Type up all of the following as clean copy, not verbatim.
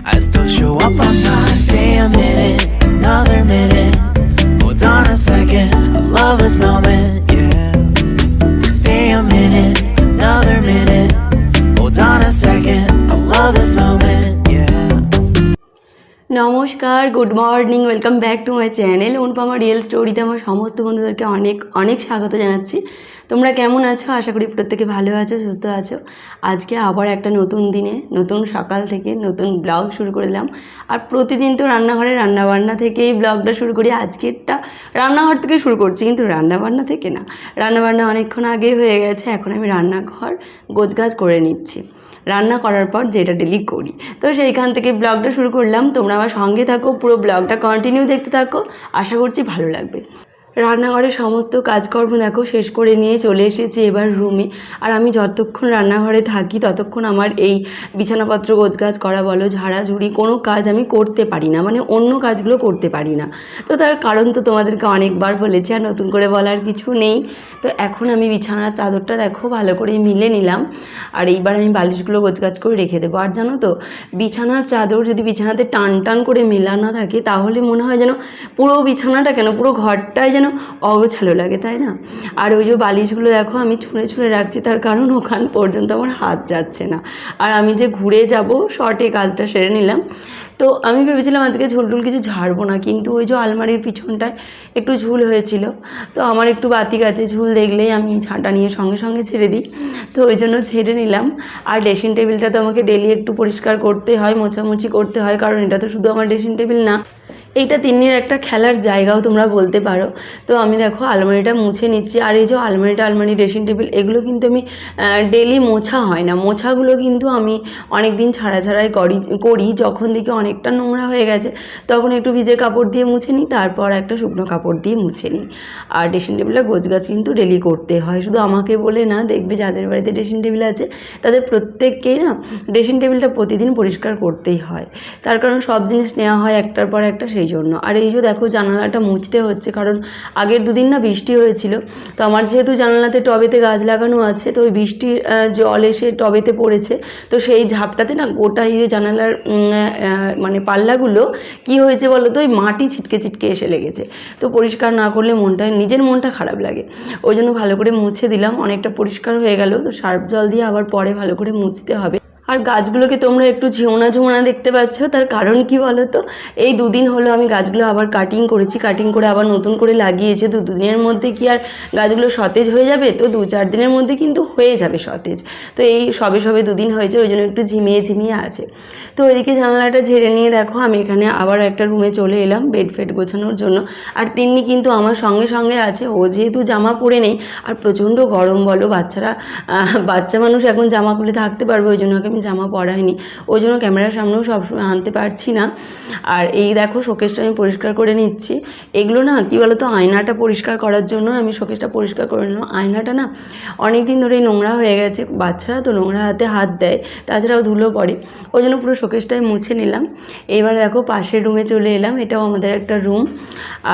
I still show up on time. Stay a minute, another minute. Hold on a second, I love this moment, yeah. Stay a minute, another minute. Hold on a second, I love this moment, yeah. নমস্কার, good morning, welcome back to my channel Anupama real স্টোরিতে আমার সমস্ত বন্ধুদেরকে অনেক অনেক স্বাগত জানাচ্ছি। তোমরা কেমন আছো? আশা করি প্রত্যেকে ভালো আছো, সুস্থ আছো। আজকে আবার একটা নতুন দিনে নতুন সকাল থেকে নতুন ব্লগ শুরু করে দিলাম। আর প্রতিদিন তো রান্নাঘরে রান্নাবান্না থেকেই ব্লগটা শুরু করি। আজকেরটা রান্নাঘর থেকে শুরু করছি, কিন্তু রান্নাবান্না থেকে না। রান্নাবান্না অনেকক্ষণ আগে হয়ে গেছে, এখন আমি রান্নাঘর গোছগাছ করে নিচ্ছি রান্না করার পর, যেটা ডেলি করি। তো সেইখান থেকে ব্লগটা শুরু করলাম। তোমরা আমার সঙ্গে থাকো, পুরো ব্লগটা কন্টিনিউ দেখতে থাকো, আশা করছি ভালো লাগবে। রান্নাঘরের সমস্ত কাজকর্ম দেখো শেষ করে নিয়ে চলে এসেছি এবার রুমে। আর আমি যতক্ষণ রান্নাঘরে থাকি ততক্ষণ আমার এই বিছানাপত্র গোছগাছ করা বলো, ঝাড়াঝুড়ি, কোনো কাজ আমি করতে পারি না, মানে অন্য কাজগুলো করতে পারি না। তো তার কারণ তো তোমাদেরকে অনেকবার বলেছি, আর নতুন করে বলার কিছু নেই। তো এখন আমি বিছানার চাদরটা দেখো ভালো করে মিলে নিলাম, আর এইবার আমি বালিশগুলো গোছগাছ করে রেখে দেবো। আর জানো তো, বিছানার চাদর যদি বিছানাতে টান টান করে মেলা না থাকে তাহলে মনে হয় যেন পুরো বিছানাটা কেন পুরো ঘরটাই যেন অগোছালো লাগে, তাই না? আর ওই যে বালিশগুলো দেখো আমি ছুঁড়ে ছুঁড়ে রাখছি, তার কারণ ওখান পর্যন্ত আমার হাত যাচ্ছে না। আর আমি যে ঘুরে যাব শর্টে কাজটা সেরে নিলাম। তো আমি ভেবেছিলাম আজকে ঝুলটুল কিছু ঝাড়বো না, কিন্তু ওই যে আলমারির পিছনটায় একটু ঝুল হয়েছিল, তো আমার একটু বাতি গাছে ঝুল দেখলেই আমি ঝাঁটা নিয়ে সঙ্গে সঙ্গে ছেড়ে দিই। তো ওই জন্য ছেড়ে নিলাম। আর ড্রেসিং টেবিলটা তো আমাকে ডেলি একটু পরিষ্কার করতে হয়, মোছামুছি করতে হয়, কারণ এটা তো শুধু আমার ড্রেসিং টেবিল না, এইটা তিন্নির একটা খেলার জায়গাও তোমরা বলতে পারো। তো আমি দেখো আলমারিটা মুছে নিচ্ছি। আর এই যে আলমারি, ড্রেসিং টেবিল, এগুলো কিন্তু আমি ডেলি মোছা হয় না। মোছাগুলো কিন্তু আমি অনেক দিন ছাড়াই করি যখন দেখি অনেকটা নোংরা হয়ে গেছে, তখন একটু ভিজে কাপড় দিয়ে মুছে নিই, তারপর একটা শুকনো কাপড় দিয়ে মুছে নিই। আর ড্রেসিং টেবিলটা গোছগাছ কিন্তু ডেলি করতে হয়, শুধু আমাকে বলে না, দেখবে যাদের বাড়িতে ড্রেসিং টেবিল আছে তাদের প্রত্যেককেই না ড্রেসিং টেবিলটা প্রতিদিন পরিষ্কার করতেই হয়। তার কারণ সব জিনিস নেওয়া হয় একটার পর একটা, সেই জন্য। আর এই যে দেখো জানালাটা মুছতে হচ্ছে, কারণ আগের দুদিন না বৃষ্টি হয়েছিল। তো আমার যেহেতু জানালাতে টবেতে গাছ লাগানো আছে, তো ওই বৃষ্টির জল এসে টবেতে পড়েছে, তো সেই ঝাপটাতে না গোটা এই জানালার মানে পাল্লাগুলো কি হয়েছে বলো তো, ওই মাটি ছিটকে ছিটকে এসে লেগেছে। তো পরিষ্কার না করলে নিজের মনটা খারাপ লাগে, ওই জন্য ভালো করে মুছে দিলাম। অনেকটা পরিষ্কার হয়ে গেল। তো সার্ফ জল দিয়ে আবার পরে ভালো করে মুছতে হবে। আর গাছগুলোকে তোমরা একটু ঝিমোনা দেখতে পাচ্ছ, তার কারণ কি বলো তো, এই দুদিন হলো আমি গাছগুলো আবার কাটিং করেছি, কাটিং করে আবার নতুন করে লাগিয়েছি। তো দুদিনের মধ্যে কি আর গাছগুলো সতেজ হয়ে যাবে? তো 2-4 দিনের মধ্যে কিন্তু হয়ে যাবে সতেজ। তো এই সবে দুদিন হয়েছে, ওই জন্য একটু ঝিমিয়ে আছে। তো ওইদিকে জানালাটা ঝেড়ে নিয়ে দেখো আমি এখানে আবার একটা রুমে চলে এলাম বেড ফেড গোছানোর জন্য। আর তিন্নি কিন্তু আমার সঙ্গে আছে, ও যেহেতু জামা পরে নেই, আর প্রচণ্ড গরম বলো, বাচ্চা মানুষ এখন জামা খুলে থাকতে পারবে, ওই জন্য আমি জামা পরাইনি, ওই জন্য ক্যামেরার সামনেও সবসময় আনতে পারছি না। আর এই দেখো শোকেসটা আমি পরিষ্কার করে নিচ্ছি। এগুলো না কি বলো তো, আয়নাটা পরিষ্কার করার জন্য আমি শোকেসটা পরিষ্কার করে নিলাম। আয়নাটা না অনেক দিন ধরেই নোংরা হয়ে গেছে, বাচ্চারা তো নোংরা হাতে হাত দেয়, তাছাড়াও ধুলো পড়ে, ওই জন্য পুরো শোকেসটাই মুছে নিলাম। এবার দেখো পাশের রুমে চলে এলাম, এটাও আমাদের একটা রুম।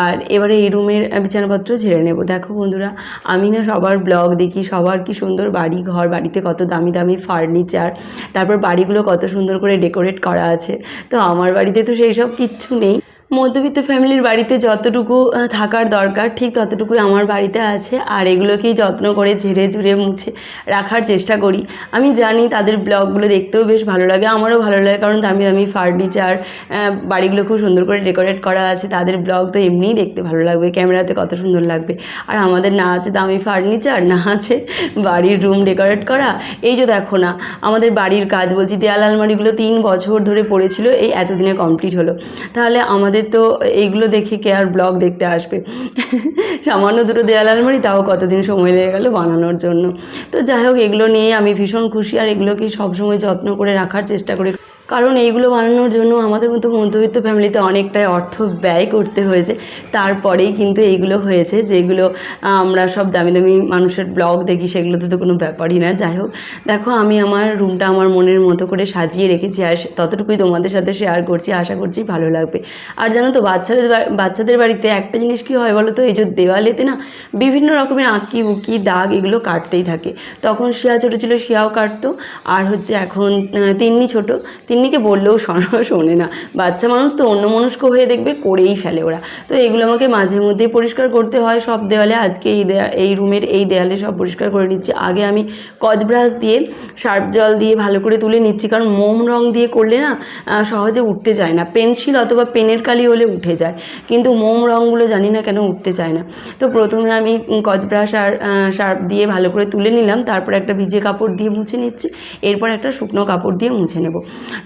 আর এবারে এই রুমের বিছানাপত্র ঝেড়ে নেব। দেখো বন্ধুরা, আমি না সবার ব্লগ দেখি, সবার কি সুন্দর বাড়ি ঘর, বাড়িতে কত দামি দামি ফার্নিচার, তারপর বাড়িগুলো কত সুন্দর করে ডেকোরেট করা আছে। তো আমার বাড়িতে তো সেই সব কিচ্ছু নেই। মধ্যবিত্ত ফ্যামিলির বাড়িতে যতটুকু থাকার দরকার ঠিক ততটুকুই আমার বাড়িতে আছে। আর এগুলোকেই যত্ন করে ঝেড়ে মুছে রাখার চেষ্টা করি। আমি জানি তাদের ব্লগগুলো দেখতেও বেশ ভালো লাগে, আমারও ভালো লাগে, কারণ দামি দামি ফার্নিচার, বাড়িগুলো খুব সুন্দর করে ডেকোরেট করা আছে, তাদের ব্লগ তো এমনিই দেখতে ভালো লাগবে, ক্যামেরাতে কত সুন্দর লাগবে। আর আমাদের না আছে দামি ফার্নিচার, না আছে বাড়ির রুম ডেকোরেট করা। এই যে দেখো না, আমাদের বাড়ির কাজ বলছি, দেয়াল আলমারিগুলো 3 বছর ধরে পড়েছিল, এই এতদিনে কমপ্লিট হলো। তাহলে আমাদের তো এইগুলো দেখে কে আর ব্লগ দেখতে আসবে? সামান্য দুটো দেয়াল আলমারি, তাও কতদিন সময় লেগে গেল বানানোর জন্য। তো যাই হোক, এগুলো নিয়ে আমি ভীষণ খুশি, আর এগুলোকে সবসময় যত্ন করে রাখার চেষ্টা করি, কারণ এইগুলো বানানোর জন্য আমাদের মতো মধ্যবিত্ত ফ্যামিলিতে অনেকটাই অর্থ ব্যয় করতে হয়েছে, তারপরেই কিন্তু এইগুলো হয়েছে। যেগুলো আমরা সব দামি দামি মানুষের ব্লগ দেখি, সেগুলোতে তো কোনো ব্যাপারই না। যাই হোক, দেখো আমি আমার রুমটা আমার মনের মতো করে সাজিয়ে রেখেছি, আর ততটুকুই তোমাদের সাথে শেয়ার করছি, আশা করছি ভালো লাগবে। আর জানো তো, বাচ্চাদের বাড়িতে একটা জিনিস কী হয় বলো তো, এই যে দেওয়ালেতে না বিভিন্ন রকমের আঁকি বুকি দাগ এগুলো কাটতেই থাকে। তখন শিয়া ছোটো ছিল, শিয়াও কাটতো। আর হচ্ছে এখন তিন্নি ছোটো, গিন্নিকে বললেও শোনে না, বাচ্চা মানুষ তো অন্যমনস্ক হয়ে দেখবে করেই ফেলে ওরা। তো এগুলো আমাকে মাঝে মধ্যে পরিষ্কার করতে হয়। সব দেওয়ালে আজকে এই রুমের এই দেয়ালে সব পরিষ্কার করে নিচ্ছি। আগে আমি কচ ব্রাশ দিয়ে সার্ফ জল দিয়ে ভালো করে তুলে নিচ্ছি, কারণ মোম রং দিয়ে করলে না সহজে উঠতে চায় না। পেন্সিল অথবা পেনের কালি হলে উঠে যায়, কিন্তু মোম রঙগুলো জানি না কেন উঠতে চায় না। তো প্রথমে আমি কচ ব্রাশ আর সার্ফ দিয়ে ভালো করে তুলে নিলাম, তারপর একটা ভিজে কাপড় দিয়ে মুছে নিচ্ছি, এরপর একটা শুকনো কাপড় দিয়ে মুছে নেব।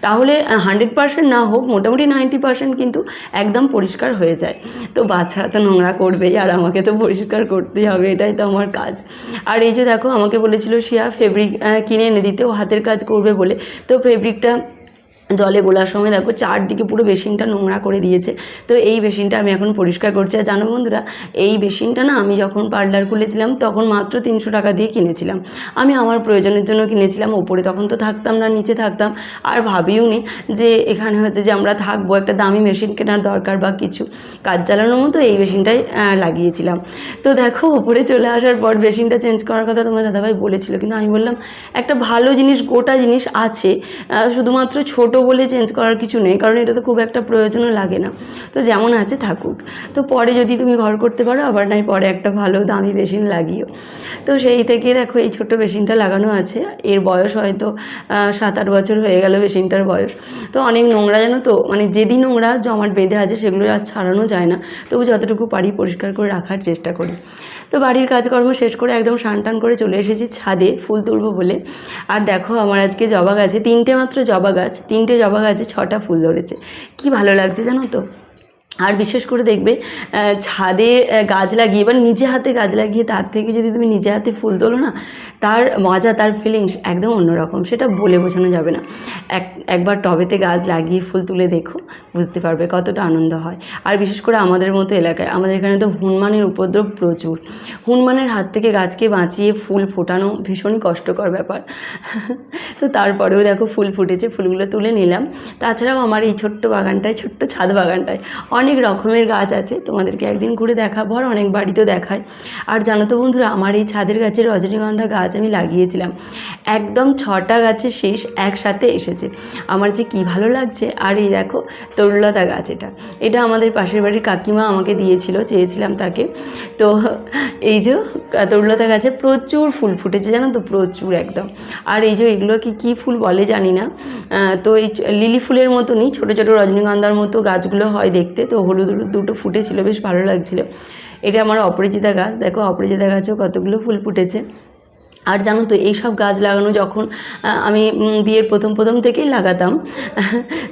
তাহলে 100% না হোক, মোটামুটি 90% কিন্তু একদম পরিষ্কার হয়ে যায়। তো বাচ্চারা তো নোংরা করবেই, আর আমাকে তো পরিষ্কার করতেই হবে, এটাই তো আমার কাজ। আর এই যে দেখো, আমাকে বলেছিল শিয়া ফেব্রিক কিনে এনে দিতে, ও হাতের কাজ করবে বলে। তো ফেব্রিকটা জলে গোলার সময় দেখো চারদিকে পুরো বেসিনটা নোংরা করে দিয়েছে। তো এই বেসিনটা আমি এখন পরিষ্কার করছি। আর জানো বন্ধুরা, এই বেসিনটা না আমি যখন পার্লার খুলেছিলাম তখন মাত্র 300 টাকা দিয়ে কিনেছিলাম। আমি আমার প্রয়োজনের জন্য কিনেছিলাম, ওপরে তখন তো থাকতাম না, নিচে থাকতাম, আর ভাবিও নি যে এখানে হচ্ছে যে আমরা থাকবো, একটা দামি মেশিন কেনার দরকার বা কিছু। কাজ চালানোর মতো এই বেসিনটাই লাগিয়েছিলাম। তো দেখো ওপরে চলে আসার পর বেসিনটা চেঞ্জ করার কথা তোমার দাদাভাই বলেছিল, কিন্তু আমি বললাম একটা ভালো জিনিস, গোটা জিনিস আছে, শুধুমাত্র ছোট বলে চেঞ্জ করার কিছু নেই, কারণ এটা তো খুব একটা প্রয়োজনও লাগে না। তো যেমন আছে থাকুক, তো পরে যদি তুমি ঘর করতে পারো আবার নাই পরে একটা ভালো দামি বেসিন লাগিও। তো সেই থেকে দেখো এই ছোট্ট বেসিনটা লাগানো আছে। এর বয়স হয়তো 7-8 বছর হয়ে গেল বেসিনটার বয়স। তো অনেক নোংরা জানো তো, মানে যেদিন নোংরা জমাট বেঁধে আছে সেগুলো আর ছাড়ানো যায় না, তবু যতটুকু পারি পরিষ্কার করে রাখার চেষ্টা করি। তো বাড়ির কাজকর্ম শেষ করে একদম স্নান টান করে চলে এসেছি ছাদে ফুল তুলবো বলে। আর দেখো আমার আজকে জবা গাছে 3টে মাত্র জবা গাছ, 3টে জবা গাছে 6টা ফুল ধরেছে। কি ভালো লাগছে জানো তো। আর বিশেষ করে দেখবে ছাদে গাছ লাগিয়ে বা নিজে হাতে গাছ লাগিয়ে তার থেকে যদি তুমি নিজে হাতে ফুল তোলো না, তার মজা, তার ফিলিংস একদম অন্যরকম, সেটা বলে বোঝানো যাবে না। একবার টবেতে গাছ লাগিয়ে ফুল তুলে দেখো, বুঝতে পারবে কতটা আনন্দ হয়। আর বিশেষ করে আমাদের মতো এলাকায়, আমাদের এখানে তো হনুমানের উপদ্রব প্রচুর। হনুমানের হাত থেকে গাছকে বাঁচিয়ে ফুল ফোটানো ভীষণই কষ্টকর ব্যাপার। তো তারপরেও দেখো ফুল ফুটেছে, ফুলগুলো তুলে নিলাম। তাছাড়াও আমার এই ছোট্ট বাগানটায়, ছোট্ট ছাদ বাগানটায় অনেক রকমের গাছ আছে, তোমাদেরকে একদিন ঘুরে দেখাবো, আর অনেক বাড়িতেও দেখায়। আর জানো তো বন্ধুরা, আমার এই ছাদের গাছে রজনীগন্ধা গাছ আমি লাগিয়েছিলাম, একদম 6টা গাছের শেষ একসাথে এসেছে। আমার যে কি ভালো লাগছে। আর এই দেখো তরুলতা গাছ, এটা আমাদের পাশের বাড়ির কাকিমা আমাকে দিয়েছিল, চেয়েছিলাম তাকে। তো এই যে তরুলতা গাছে প্রচুর ফুল ফুটেছে জানো তো, প্রচুর একদম। আর এই যে এগুলো কি ফুল বলে জানি না, তো এই লিলি ফুলের মতনই ছোটো ছোটো রজনীগন্ধার মতো গাছগুলো হয় দেখতে। তো হলুদ হলুদ দুটো ফুটেছিল, বেশ ভালো লাগছিল। এটা আমার অপরাজিতা গাছ, দেখো অপরাজিতা গাছেও কতগুলো ফুল ফুটেছে। আর জানো তো এইসব গাছ লাগানো যখন আমি বিয়ের প্রথম থেকেই লাগাতাম,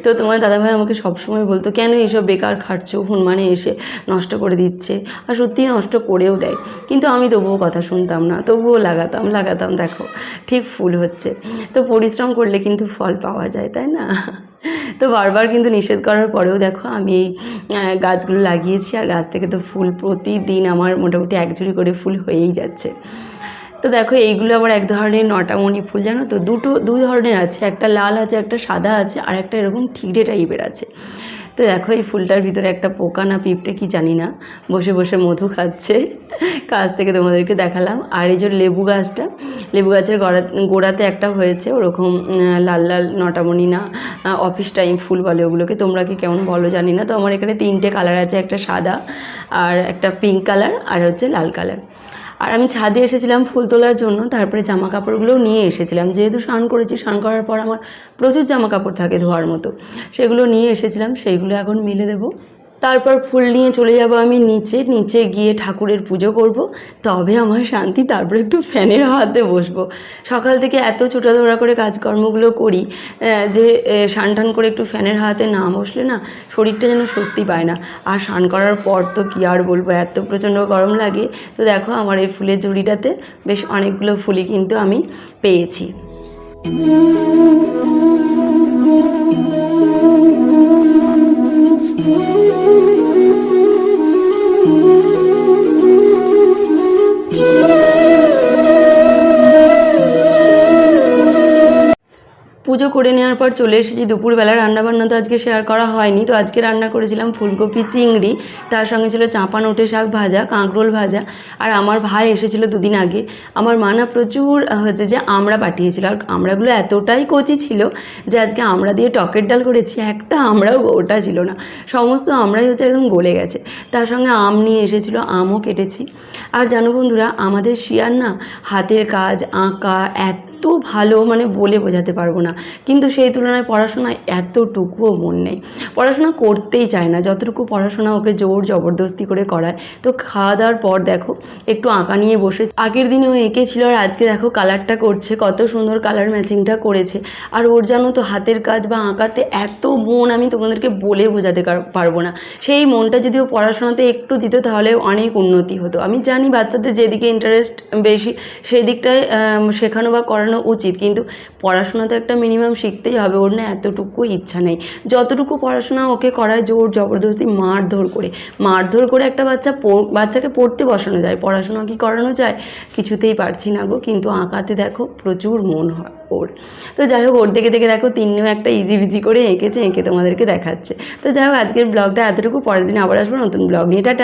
তো তোমার দাদাভাই আমাকে সবসময় বলতো কেন এইসব বেকার খাটছো, হনুমানে এসে নষ্ট করে দিচ্ছে। আর সত্যিই নষ্ট করেও দেয়, কিন্তু আমি তবুও কথা শুনতাম না, তবুও লাগাতাম। দেখো ঠিক ফুল হচ্ছে। তো পরিশ্রম করলে কিন্তু ফল পাওয়া যায়, তাই না? তো বারবার কিন্তু নিষেধ করার পরেও দেখো আমি এই গাছগুলো লাগিয়েছি। আর গাছ থেকে তো ফুল প্রতিদিন আমার মোটামুটি 1 ঝুড়ি করে ফুল হয়েই যাচ্ছে। তো দেখো এইগুলো আবার এক ধরনের নটামণি ফুল, জানো তো, দু ধরনের আছে, একটা লাল আছে, একটা সাদা আছে, আর একটা এরকম ঠিকরে টাইপের আছে। তো দেখো এই ফুলটার ভিতরে একটা পোকা না পিঁপড়ে কি জানি না বসে বসে মধু খাচ্ছে, কাছ থেকে তোমাদেরকে দেখালাম। আর এই যে লেবু গাছটা, লেবু গাছের গোড়াতে একটা হয়েছে ওরকম লাল লাল নটামণি না অফিস টাইম ফুল বলে ওগুলোকে, তোমরা কি কেমন বলো জানি না। তো আমার এখানে 3টে কালার আছে, একটা সাদা, আর একটা পিঙ্ক কালার, আর হচ্ছে লাল কালার। আর আমি ছাদে এসেছিলাম ফুল তোলার জন্য, তারপরে জামা কাপড়গুলোও নিয়ে এসেছিলাম, যেহেতু স্নান করেছি, স্নান করার পর আমার প্রচুর জামা কাপড় থাকে ধোয়ার মতো, সেগুলো নিয়ে এসেছিলাম, সেইগুলো এখন মেলে দেবো। তারপর ফুল নিয়ে চলে যাব আমি নিচে গিয়ে ঠাকুরের পুজো করব, তবে আমার শান্তি। তারপর একটু ফ্যানের হাতে বসবো। সকাল থেকে এত ছোটাধরা করে কাজকর্মগুলো করি যে স্নান টান করে একটু ফ্যানের হাতে না বসলে না শরীরটা যেন স্বস্তি পায় না। আর স্নান করার পর তো কী আর বলবো, এত প্রচণ্ড গরম লাগে। তো দেখো আমার এই ফুলের ঝুড়িটাতে বেশ অনেকগুলো ফুলই কিন্তু আমি পেয়েছি। পুজো করে নেওয়ার পর চলে এসেছি দুপুরবেলা। রান্নাবান্না তো আজকে শেয়ার করা হয়নি, তো আজকে রান্না করেছিলাম ফুলকপি চিংড়ি, তার সঙ্গে ছিল চাঁপা নোটে শাক ভাজা, কাঁকরোল ভাজা। আর আমার ভাই এসেছিলো দুদিন আগে। আমার মা না প্রচুর হচ্ছে যে আমড়া পাঠিয়েছিল, আর আমড়াগুলো এতটাই কচি ছিল যে আজকে আমড়া দিয়ে টকের ডাল করেছি, একটা আমড়াও ওটা ছিল না, সমস্ত আমড়াই হচ্ছে একদম গলে গেছে। তার সঙ্গে আম নিয়ে এসেছিলো, আমও কেটেছি। আর জানো বন্ধুরা, আমাদের শিয়ার না হাতের কাজ, আঁকা এত ভালো, মানে বলে বোঝাতে পারবো না, কিন্তু সেই তুলনায় পড়াশোনায় এতটুকুও মন নেই, পড়াশোনা করতেই চায় না। যতটুকু পড়াশোনা ওকে জোর জবরদস্তি করে করায়। তো খাওয়া দাওয়ার পর দেখো একটু আঁকা নিয়ে বসে, আগের দিনে ও এঁকেছিল আর আজকে দেখো কালারটা করছে, কত সুন্দর কালার ম্যাচিংটা করেছে। আর ওর জানো তো হাতের কাজ বা আঁকাতে এত মন, আমি তোমাদেরকে বলে বোঝাতে পারবো না। সেই মনটা যদি ও পড়াশোনাতে একটু দিত তাহলে অনেক উন্নতি হতো। আমি জানি বাচ্চাদের যেদিকে ইন্টারেস্ট বেশি সেই দিকটায় শেখানো বা করানো উচিত, কিন্তু পড়াশোনা তো একটা মিনিমাম শিখতেই হবে। ওর না এতটুকু ইচ্ছা নেই। যতটুকু পড়াশোনা ওকে করায় জোর জবরদস্তি মারধর করে একটা বাচ্চাকে পড়তে বসানো যায়, পড়াশোনা কি করানো যায়? কিছুতেই পারছি না গো। কিন্তু আঁকাতে দেখো প্রচুর মন হয় ওর। তো যাই হোক, ওর দেখে দেখো তিন্নিও একটা ইজি করে এঁকে তোমাদেরকে দেখাচ্ছে। তো যাই হোক, আজকের ব্লগটা এতটুকু, পরের দিন আবার আসবো নতুন ব্লগ নিয়ে। টাটা।